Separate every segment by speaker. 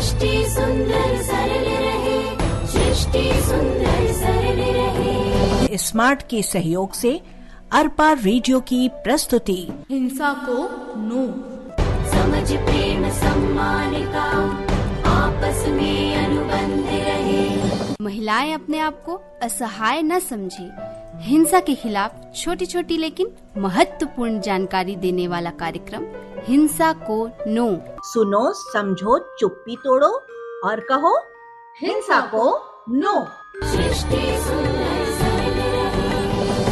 Speaker 1: सृष्टि सुंदर सरल रहे, सृष्टि सुंदर सरल रहे।
Speaker 2: स्मार्ट के सहयोग से अरपा रेडियो की प्रस्तुति
Speaker 3: हिंसा को नो।
Speaker 1: समझ प्रेम सम्मान का आपस में अनुबंध रहे।
Speaker 3: महिलाएं अपने आप को असहाय न समझे। हिंसा के खिलाफ छोटी छोटी लेकिन महत्वपूर्ण जानकारी देने वाला कार्यक्रम हिंसा को नो।
Speaker 2: सुनो, समझो, चुप्पी तोड़ो और कहो हिंसा को नो।
Speaker 1: सृष्टि सुंदर सरल रहे।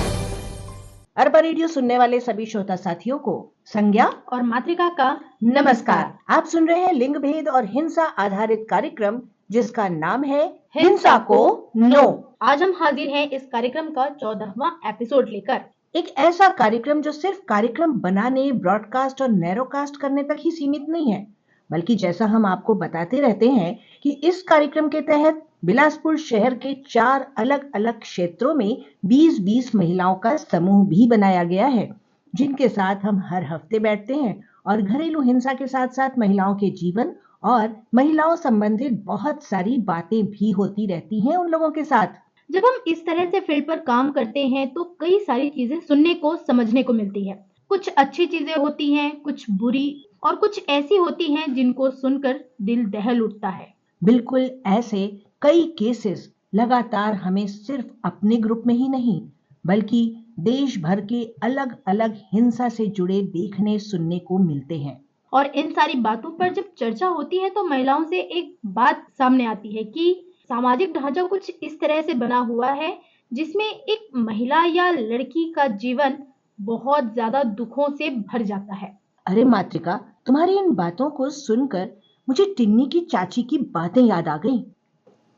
Speaker 2: अरबा रेडियो सुनने वाले सभी श्रोता साथियों को संज्ञा
Speaker 4: और मातृका का
Speaker 2: नमस्कार। आप सुन रहे हैं लिंग भेद और हिंसा आधारित कार्यक्रम जिसका नाम है हिंसा को नो।
Speaker 4: आज हम हाजिर हैं इस कार्यक्रम का 14वां एपिसोड लेकर।
Speaker 2: एक ऐसा कार्यक्रम जो सिर्फ कार्यक्रम बनाने, ब्रॉडकास्ट और नैरोकास्ट करने तक ही सीमित नहीं है, बल्कि जैसा हम आपको बताते रहते हैं कि इस कार्यक्रम के तहत बिलासपुर शहर के 4 अलग अलग क्षेत्रों में 20-20 महिलाओं का समूह भी बनाया गया है, जिनके साथ हम हर हफ्ते बैठते हैं और घरेलू हिंसा के साथ साथ महिलाओं के जीवन और महिलाओं संबंधित बहुत सारी बातें भी होती रहती हैं उन लोगों के साथ।
Speaker 4: जब हम इस तरह से फील्ड पर काम करते हैं तो कई सारी चीजें सुनने को, समझने को मिलती है। कुछ अच्छी चीजें होती हैं, कुछ बुरी, और कुछ ऐसी होती हैं जिनको सुनकर दिल दहल उठता है।
Speaker 2: बिल्कुल ऐसे कई केसेस लगातार हमें सिर्फ अपने ग्रुप में ही नहीं बल्कि देश भर के अलग अलग हिंसा से जुड़े देखने सुनने को मिलते हैं।
Speaker 4: और इन सारी बातों पर जब चर्चा होती है तो महिलाओं से एक बात सामने आती है कि सामाजिक ढांचा कुछ इस तरह से बना हुआ है जिसमें एक महिला या लड़की का जीवन बहुत ज्यादा दुखों से भर जाता है।
Speaker 2: अरे मातृका, तुम्हारी इन बातों को सुनकर मुझे टिन्नी की चाची की बातें याद आ गई।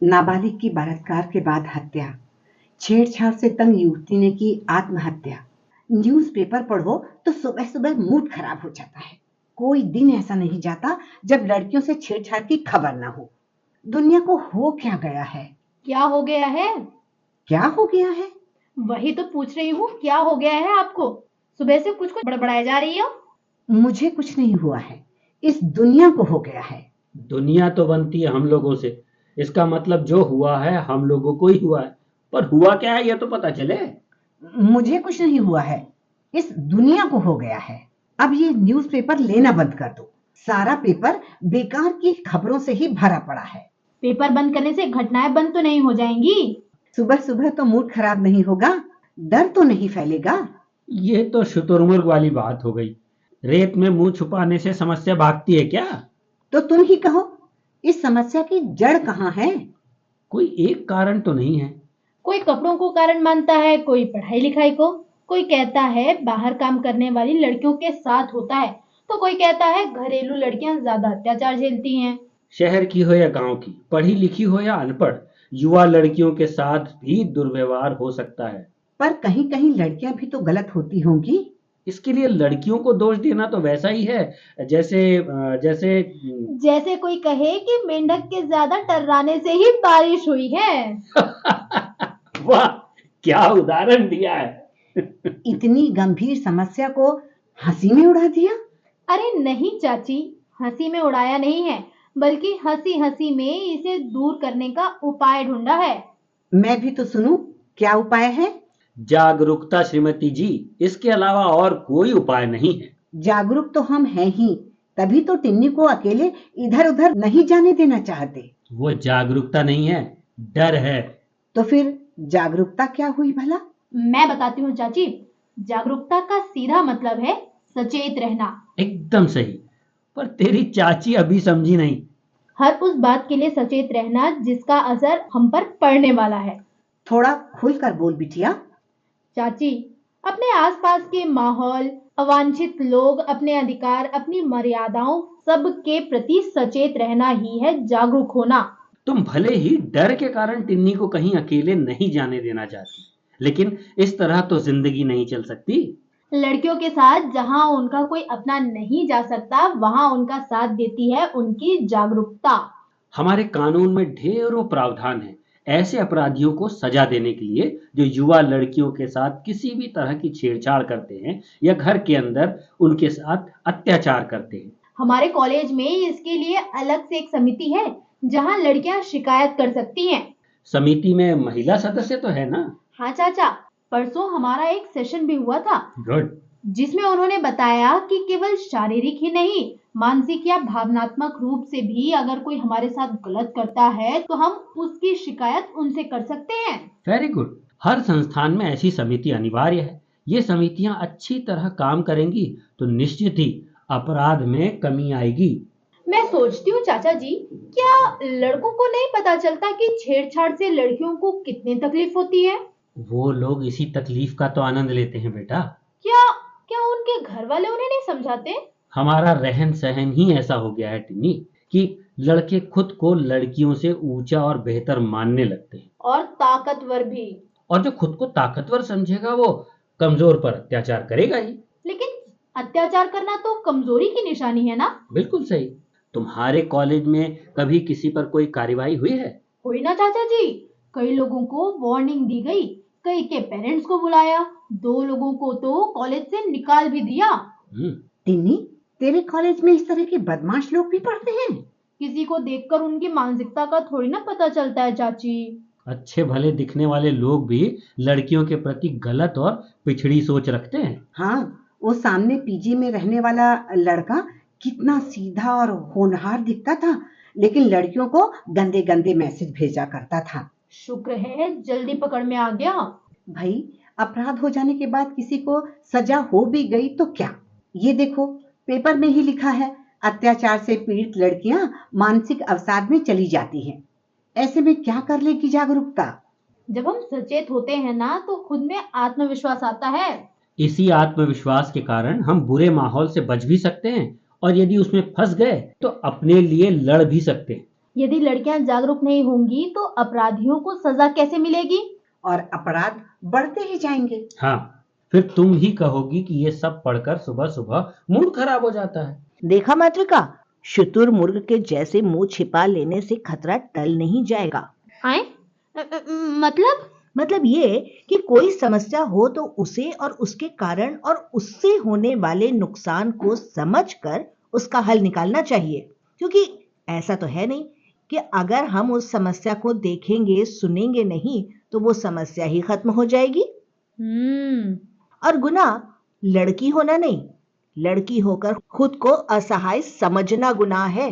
Speaker 5: नाबालिग की बलात्कार के बाद हत्या, छेड़छाड़ से तंग युवती ने की आत्महत्या। न्यूज़पेपर पढ़ो तो सुबह सुबह मूड खराब हो जाता है। कोई दिन ऐसा नहीं जाता जब लड़कियों से छेड़छाड़ की खबर ना हो। दुनिया को हो क्या गया है?
Speaker 4: क्या हो गया है?
Speaker 5: क्या हो गया है?
Speaker 4: वही तो पूछ रही हूँ, क्या हो गया है आपको? सुबह से कुछ बड़बड़ाए जा रही हो।
Speaker 5: मुझे कुछ नहीं हुआ है, इस दुनिया को हो गया है।
Speaker 6: दुनिया तो बनती है हम लोगों से, इसका मतलब जो हुआ है हम लोगों को ही हुआ है, पर हुआ क्या है ये तो पता चले।
Speaker 5: मुझे कुछ नहीं हुआ है, इस दुनिया को हो गया है। अब ये न्यूज़पेपर लेना बंद कर दो। सारा पेपर बेकार की खबरों से ही भरा पड़ा है।
Speaker 4: पेपर बंद करने से घटनाएं बंद तो नहीं हो जाएंगी।
Speaker 5: सुबह सुबह तो मूड खराब नहीं होगा, डर तो नहीं फैलेगा।
Speaker 6: ये तो शुतुरमुर्ग वाली बात हो गई। रेत में मुंह छुपाने से समस्या भागती है क्या?
Speaker 5: तो तुम ही कहो, इस समस्या की जड़ कहाँ है?
Speaker 6: कोई एक कारण तो नहीं है।
Speaker 4: कोई कपड़ों को कारण मानता है, कोई पढ़ाई लिखाई को, कोई कहता है बाहर काम करने वाली लड़कियों के साथ होता है, तो कोई कहता है घरेलू लड़कियां ज्यादा अत्याचार झेलती हैं।
Speaker 6: शहर की हो या गांव की, पढ़ी लिखी हो या अनपढ़, युवा लड़कियों के साथ भी दुर्व्यवहार हो सकता है।
Speaker 5: पर कहीं कहीं लड़कियां भी तो गलत होती होंगी।
Speaker 6: इसके लिए लड़कियों को दोष देना तो वैसा ही है जैसे जैसे
Speaker 4: जैसे कोई कहे कि मेंढक के ज्यादा टर्राने से ही बारिश हुई है।
Speaker 6: वाह, क्या उदाहरण दिया है।
Speaker 5: इतनी गंभीर समस्या को हंसी में उड़ा दिया।
Speaker 4: अरे नहीं चाची, हंसी में उड़ाया नहीं है, बल्कि हंसी हंसी में इसे दूर करने का उपाय ढूंढा है।
Speaker 5: मैं भी तो सुनूं, क्या उपाय है?
Speaker 6: जागरूकता श्रीमती जी, इसके अलावा और कोई उपाय नहीं है।
Speaker 5: जागरूक तो हम हैं ही, तभी तो टिन्नी को अकेले इधर उधर नहीं जाने देना चाहते।
Speaker 6: वो जागरूकता नहीं है, डर है।
Speaker 5: तो फिर जागरूकता क्या हुई भला?
Speaker 4: मैं बताती हूँ चाची, जागरूकता का सीधा मतलब है सचेत रहना।
Speaker 6: एकदम सही, पर तेरी चाची अभी समझी नहीं।
Speaker 4: हर उस बात के लिए सचेत रहना जिसका असर हम पर पड़ने वाला है।
Speaker 5: थोड़ा खुलकर बोल बिटिया।
Speaker 4: चाची, अपने आसपास के माहौल, अवांछित लोग, अपने अधिकार, अपनी मर्यादाओं, सब के प्रति सचेत रहना ही है जागरूक होना।
Speaker 6: तुम भले ही डर के कारण टिन्नी को कहीं अकेले नहीं जाने देना चाहती, लेकिन इस तरह तो जिंदगी नहीं चल सकती।
Speaker 4: लड़कियों के साथ जहां उनका कोई अपना नहीं जा सकता, वहां उनका साथ देती है उनकी जागरूकता।
Speaker 6: हमारे कानून में ढेरों प्रावधान है ऐसे अपराधियों को सजा देने के लिए जो युवा लड़कियों के साथ किसी भी तरह की छेड़छाड़ करते हैं या घर के अंदर उनके साथ अत्याचार करते हैं।
Speaker 4: हमारे कॉलेज में इसके लिए अलग से एक समिति है जहां लड़कियां शिकायत कर सकती हैं।
Speaker 6: समिति में महिला सदस्य तो है ना?
Speaker 4: हाँ चाचा, परसों हमारा एक सेशन भी हुआ था
Speaker 6: गुड।
Speaker 4: जिसमें उन्होंने बताया कि केवल शारीरिक ही नहीं, मानसिक या भावनात्मक रूप से भी अगर कोई हमारे साथ गलत करता है तो हम उसकी शिकायत उनसे कर सकते हैं।
Speaker 6: Very good. हर संस्थान में ऐसी समिति अनिवार्य है। ये समितियां अच्छी तरह काम करेंगी तो निश्चित ही अपराध में कमी आएगी।
Speaker 4: मैं सोचती हूँ चाचा जी, क्या लड़कों को नहीं पता चलता कि छेड़छाड़ से लड़कियों को कितनी तकलीफ होती है?
Speaker 6: वो लोग इसी तकलीफ का तो आनंद लेते हैं बेटा।
Speaker 4: क्या क्या उनके घर वाले उन्हें नहीं समझाते?
Speaker 6: हमारा रहन सहन ही ऐसा हो गया है टिन्नी कि लड़के खुद को लड़कियों से ऊंचा और बेहतर मानने लगते हैं।
Speaker 4: और ताकतवर भी।
Speaker 6: और जो खुद को ताकतवर समझेगा वो कमजोर पर अत्याचार करेगा ही।
Speaker 4: लेकिन अत्याचार करना तो कमजोरी की निशानी है ना?
Speaker 6: बिल्कुल सही। तुम्हारे कॉलेज में कभी किसी पर कोई कार्रवाई हुई है?
Speaker 4: हुई ना चाचा जी, कई लोगों को वार्निंग दी गई, कई के पेरेंट्स को बुलाया, 2 लोगों को तो कॉलेज से निकाल भी दिया।
Speaker 5: टिन्नी, तेरे कॉलेज में इस तरह के बदमाश लोग भी पढ़ते हैं?
Speaker 4: किसी को देखकर उनकी मानसिकता का थोड़ी ना पता चलता है चाची।
Speaker 6: अच्छे भले दिखने वाले लोग भी लड़कियों के प्रति गलत और पिछड़ी सोच रखते हैं।
Speaker 5: हाँ, वो सामने पीजी में रहने वाला लड़का कितना सीधा और होनहार दिखता था, लेकिन लड़कियों को गंदे गंदे मैसेज भेजा करता था।
Speaker 4: शुक्र है जल्दी पकड़ में आ गया।
Speaker 5: भाई, अपराध हो जाने के बाद किसी को सजा हो भी गई तो क्या? ये देखो, पेपर में ही लिखा है, अत्याचार से पीड़ित लड़कियां मानसिक अवसाद में चली जाती हैं। ऐसे में क्या कर लेगी जागरूकता?
Speaker 4: जब हम सचेत होते हैं ना तो खुद में आत्मविश्वास आता है।
Speaker 6: इसी आत्मविश्वास के कारण हम बुरे माहौल से बच भी सकते हैं और यदि उसमें फंस गए तो अपने लिए लड़ भी सकते हैं।
Speaker 4: यदि लड़कियां जागरूक नहीं होंगी तो अपराधियों को सजा कैसे मिलेगी?
Speaker 5: और अपराध बढ़ते ही जाएंगे।
Speaker 6: हाँ, फिर तुम ही कहोगी कि ये सब पढ़कर सुबह सुबह मूड खराब हो जाता है।
Speaker 2: देखा मातृका, शुतुरमुर्ग के जैसे मुंह छिपा लेने से खतरा टल नहीं जाएगा।
Speaker 4: आए?
Speaker 2: मतलब ये कि कोई समस्या हो तो उसे और उसके कारण और उससे होने वाले नुकसान को समझकर उसका हल निकालना चाहिए, क्योंकि ऐसा तो है नहीं कि अगर हम उस समस्या को देखेंगे सुनेंगे नहीं तो वो समस्या ही खत्म हो जाएगी। और गुनाह लड़की होना नहीं, लड़की होकर खुद को असहाय समझना गुनाह है।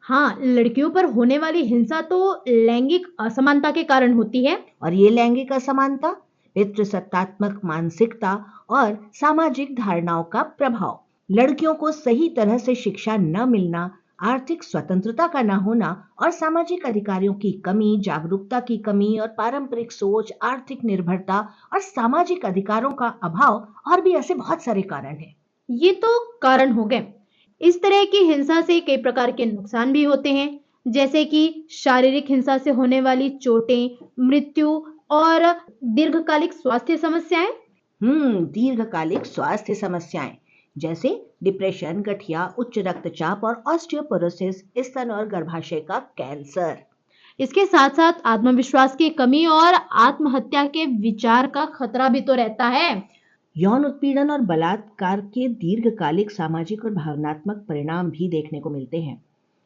Speaker 4: हाँ, लड़कियों पर होने वाली हिंसा तो लैंगिक असमानता के कारण होती है।
Speaker 2: और ये लैंगिक असमानता पितृसत्तात्मक मानसिकता और सामाजिक धारणाओं का प्रभाव, लड़कियों को सही तरह से शिक्षा न मिलना, आर्थिक स्वतंत्रता का न होना और सामाजिक अधिकारों की कमी, जागरूकता की कमी और पारंपरिक सोच, आर्थिक निर्भरता और सामाजिक अधिकारों का अभाव, और भी ऐसे बहुत सारे कारण हैं।
Speaker 4: ये तो कारण हो गए। इस तरह की हिंसा से कई प्रकार के नुकसान भी होते हैं, जैसे कि शारीरिक हिंसा से होने वाली चोटें, मृत्यु और दीर्घकालिक स्वास्थ्य समस्याएं।
Speaker 2: दीर्घकालिक स्वास्थ्य समस्याएं जैसे डिप्रेशन, गठिया, उच्च रक्तचाप और ऑस्टियोपोरोसिस, स्तन और गर्भाशय का कैंसर।
Speaker 4: इसके साथ साथ आत्मविश्वास की कमी और आत्महत्या के विचार का खतरा भी तो रहता है।
Speaker 2: यौन उत्पीड़न और बलात्कार के दीर्घकालिक सामाजिक और भावनात्मक परिणाम भी देखने को मिलते हैं।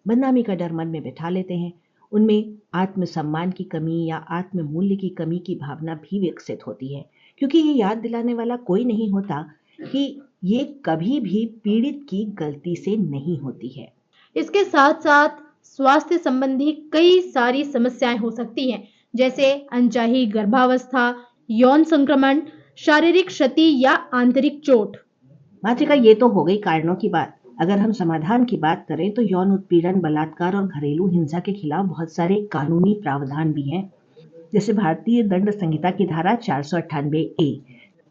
Speaker 2: बदनामी का डर मन में बिठा लेते हैं, उनमें आत्मसम्मान की कमी या आत्ममूल्य की कमी की भावना भी विकसित होती है, क्योंकि ये याद दिलाने वाला कोई नहीं होता कि ये कभी भी पीड़ित की गलती से नहीं होती है।
Speaker 4: इसके साथ साथ स्वास्थ्य संबंधी कई सारी समस्याएं हो सकती हैं, जैसे अनचाही गर्भावस्था, यौन संक्रमण, शारीरिक क्षति या आंतरिक चोट।
Speaker 2: मातृका, ये तो हो गई कारणों की बात। अगर हम समाधान की बात करें तो यौन उत्पीड़न, बलात्कार और घरेलू हिंसा के खिलाफ बहुत सारे कानूनी प्रावधान भी हैं, जैसे भारतीय दंड संहिता की धारा 498A,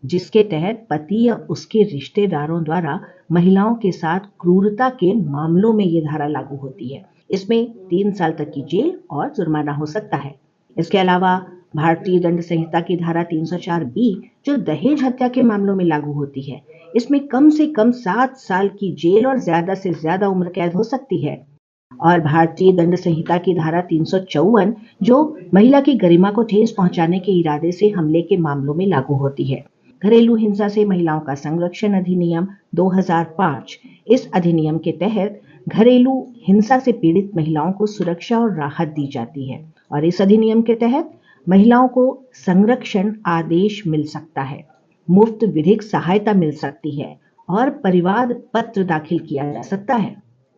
Speaker 2: जिसके तहत पति या उसके रिश्तेदारों द्वारा महिलाओं के साथ क्रूरता के मामलों में ये धारा लागू होती है। इसमें 3 साल तक की जेल और जुर्माना हो सकता है। इसके अलावा भारतीय दंड संहिता की धारा 304B, जो दहेज हत्या के मामलों में लागू होती है, इसमें कम से कम 7 साल की जेल और ज्यादा से ज्यादा उम्र कैद हो सकती है। और भारतीय दंड संहिता की धारा 354, जो महिला की गरिमा को ठेस पहुंचाने के इरादे से हमले के मामलों में लागू होती है। घरेलू हिंसा से महिलाओं का संरक्षण अधिनियम 2005, इस अधिनियम के तहत घरेलू हिंसा से पीड़ित महिलाओं को सुरक्षा और राहत दी जाती है और इस अधिनियम के तहत महिलाओं को संरक्षण आदेश मिल सकता है, मुफ्त विधिक सहायता मिल सकती है और परिवार पत्र दाखिल किया जा सकता है।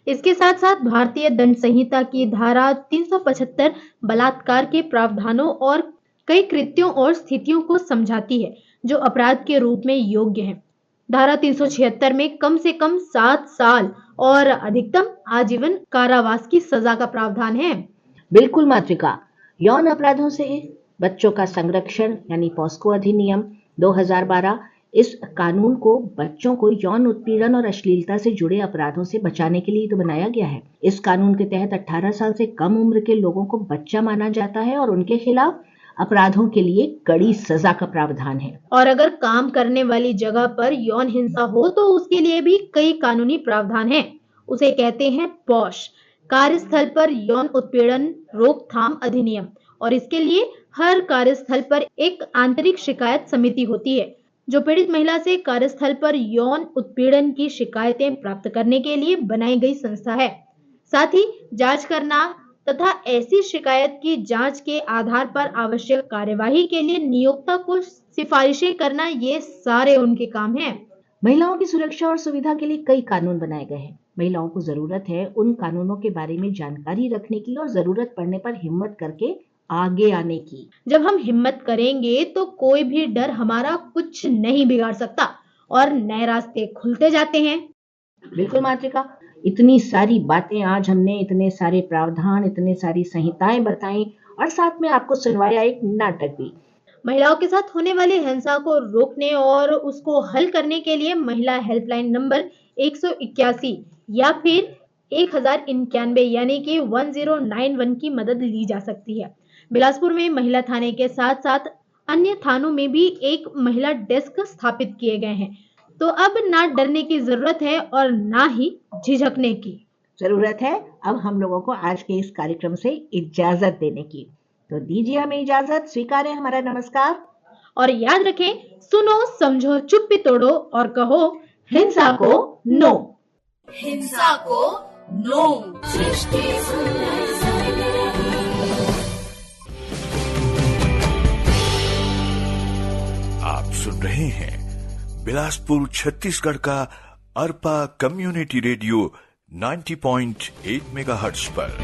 Speaker 4: इसके साथ साथ भारतीय दंड संहिता की धारा 375 बलात्कार के प्रावधानों और कई कृत्यों और स्थितियों को समझाती है जो अपराध के रूप में योग्य हैं। धारा 376 में कम से कम 7 साल और अधिकतम आजीवन कारावास की सजा का प्रावधान है।
Speaker 2: बिल्कुल मातृका, यौन अपराधों से बच्चों का संरक्षण यानी पॉस्को अधिनियम 2012 इस कानून को बच्चों को यौन उत्पीड़न और अश्लीलता से जुड़े अपराधों से बचाने के लिए तो बनाया गया है। इस कानून के तहत 18 साल से कम उम्र के लोगों को बच्चा माना जाता है और उनके खिलाफ अपराधों के लिए कड़ी सजा का प्रावधान है।
Speaker 4: और अगर काम करने वाली जगह पर यौन हिंसा हो तो उसके लिए भी कई कानूनी प्रावधान हैं। उसे कहते हैं पॉश, कार्यस्थल पर यौन उत्पीड़न रोकथाम अधिनियम, और इसके लिए हर कार्यस्थल पर एक आंतरिक शिकायत समिति होती है जो पीड़ित महिला से कार्यस्थल पर यौन उत्पीड़न की शिकायतें प्राप्त करने के लिए बनाई गई संस्था है। साथ ही जांच करना तथा ऐसी शिकायत की जांच के आधार पर आवश्यक कार्यवाही के लिए नियोक्ता को सिफारिशें करना, ये सारे उनके काम हैं।
Speaker 2: महिलाओं की सुरक्षा और सुविधा के लिए कई कानून बनाए गए हैं। महिलाओं को जरूरत है उन कानूनों के बारे में जानकारी रखने की और जरूरत पड़ने पर हिम्मत करके आगे आने की।
Speaker 4: जब हम हिम्मत करेंगे तो कोई भी डर हमारा कुछ नहीं बिगाड़ सकता और नए रास्ते खुलते जाते हैं।
Speaker 2: बिल्कुल मातृका, इतनी सारी बातें आज हमने, इतने सारे प्रावधान, इतने सारी संहिताएं बताई और साथ में आपको सुनवाया एक नाटक भी।
Speaker 4: महिलाओं के साथ होने वाली हिंसा को रोकने और उसको हल करने के लिए महिला हेल्पलाइन नंबर 181 या फिर 1091 यानी कि 1091 की मदद ली जा सकती है। बिलासपुर में महिला थाने के साथ साथ अन्य थानों में भी एक महिला डेस्क स्थापित किए गए हैं। तो अब ना डरने की जरूरत है और ना ही झिझकने की
Speaker 2: जरूरत है। अब हम लोगों को आज के इस कार्यक्रम से इजाजत देने की, तो दीजिए हमें इजाजत, स्वीकार है हमारा नमस्कार।
Speaker 4: और याद रखें, सुनो समझो चुप्पी तोड़ो और कहो हिंसा को नो।
Speaker 3: हिंसा को नो।
Speaker 1: सृष्टि सुंदर सरल रहे।
Speaker 7: आप सुन रहे हैं बिलासपुर छत्तीसगढ़ का अरपा कम्युनिटी रेडियो 90.8 मेगाहर्ट्ज पर।